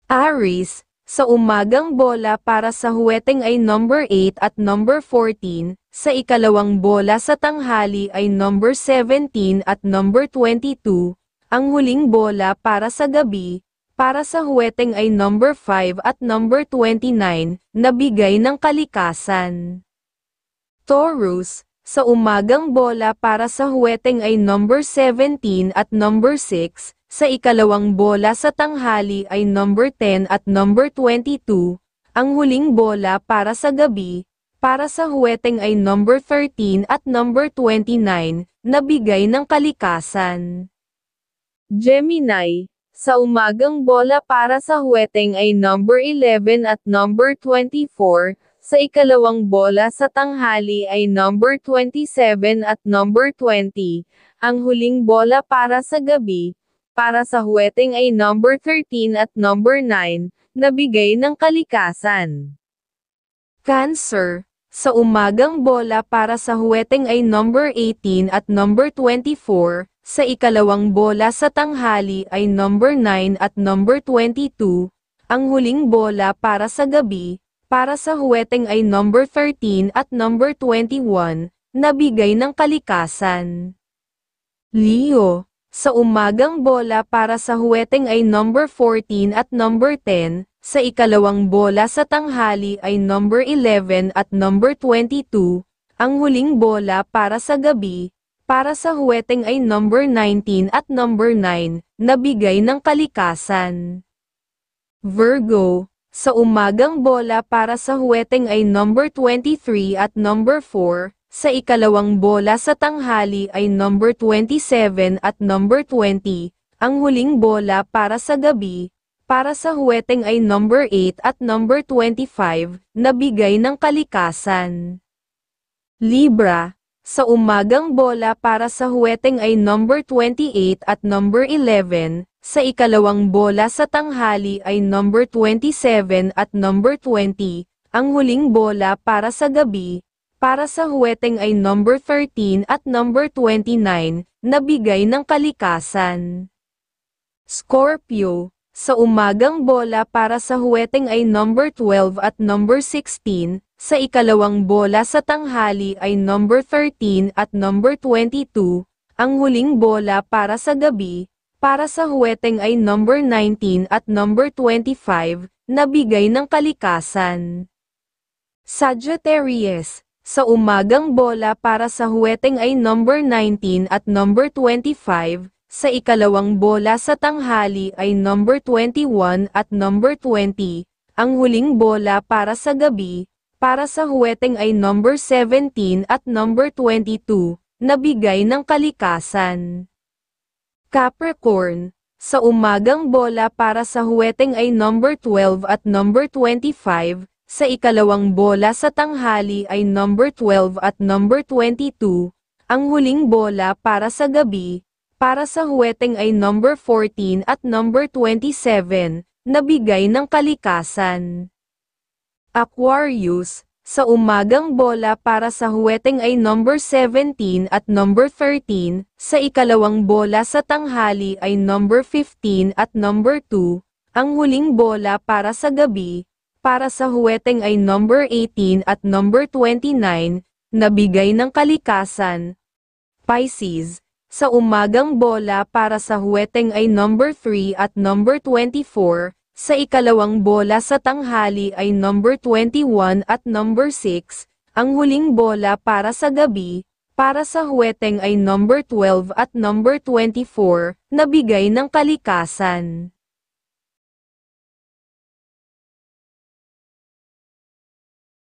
Aries, sa umagang bola para sa huweteng ay number 8 at number 14, sa ikalawang bola sa tanghali ay number 17 at number 22, ang huling bola para sa gabi, para sa huweteng ay number 5 at number 29, na bigay ng kalikasan. Taurus, sa umagang bola para sa huweteng ay number 17 at number 6, sa ikalawang bola sa tanghali ay number 10 at number 22, ang huling bola para sa gabi, para sa huweteng ay number 13 at number 29, na bigay ng kalikasan. Gemini, sa umagang bola para sa huweteng ay number 11 at number 24, sa ikalawang bola sa tanghali ay number 27 at number 20, ang huling bola para sa gabi, para sa huweteng ay number 13 at number 9, na bigay ng kalikasan. Cancer, sa umagang bola para sa huweteng ay number 18 at number 24, sa ikalawang bola sa tanghali ay number 9 at number 22, ang huling bola para sa gabi, para sa huweteng ay number 13 at number 21, na bigay ng kalikasan. Leo, sa umagang bola para sa huweteng ay number 14 at number 10, sa ikalawang bola sa tanghali ay number 11 at number 22, ang huling bola para sa gabi, para sa huweteng ay number 19 at number 9, na bigay ng kalikasan. Virgo, sa umagang bola para sa huweteng ay number 23 at number 4, sa ikalawang bola sa tanghali ay number 27 at number 20, ang huling bola para sa gabi, para sa huweteng ay number 8 at number 25, na bigay ng kalikasan. Libra, sa umagang bola para sa huweteng ay number 28 at number 11, sa ikalawang bola sa tanghali ay number 27 at number 20, ang huling bola para sa gabi, para sa huweteng ay number 13 at number 29, na bigay ng kalikasan. Scorpio, sa umagang bola para sa huweteng ay number 12 at number 16, sa ikalawang bola sa tanghali ay number 13 at number 22, ang huling bola para sa gabi, para sa huweteng ay number 19 at number 25, na bigay ng kalikasan. Sagittarius, sa umagang bola para sa huweteng ay number 19 at number 25, sa ikalawang bola sa tanghali ay number 21 at number 20, ang huling bola para sa gabi, para sa huweteng ay number 17 at number 22, na bigay ng kalikasan. Capricorn, sa umagang bola para sa huweteng ay number 12 at number 25, sa ikalawang bola sa tanghali ay number 12 at number 22, ang huling bola para sa gabi, para sa huweteng ay number 14 at number 27, na bigay ng kalikasan. Aquarius, sa umagang bola para sa huweteng ay number 17 at number 13, sa ikalawang bola sa tanghali ay number 15 at number 2, ang huling bola para sa gabi, para sa huweteng ay number 18 at number 29, na bigay ng kalikasan. Pisces, sa umagang bola para sa huweteng ay number 3 at number 24, sa ikalawang bola sa tanghali ay number 21 at number 6, ang huling bola para sa gabi, para sa huweteng ay number 12 at number 24, na bigay ng kalikasan.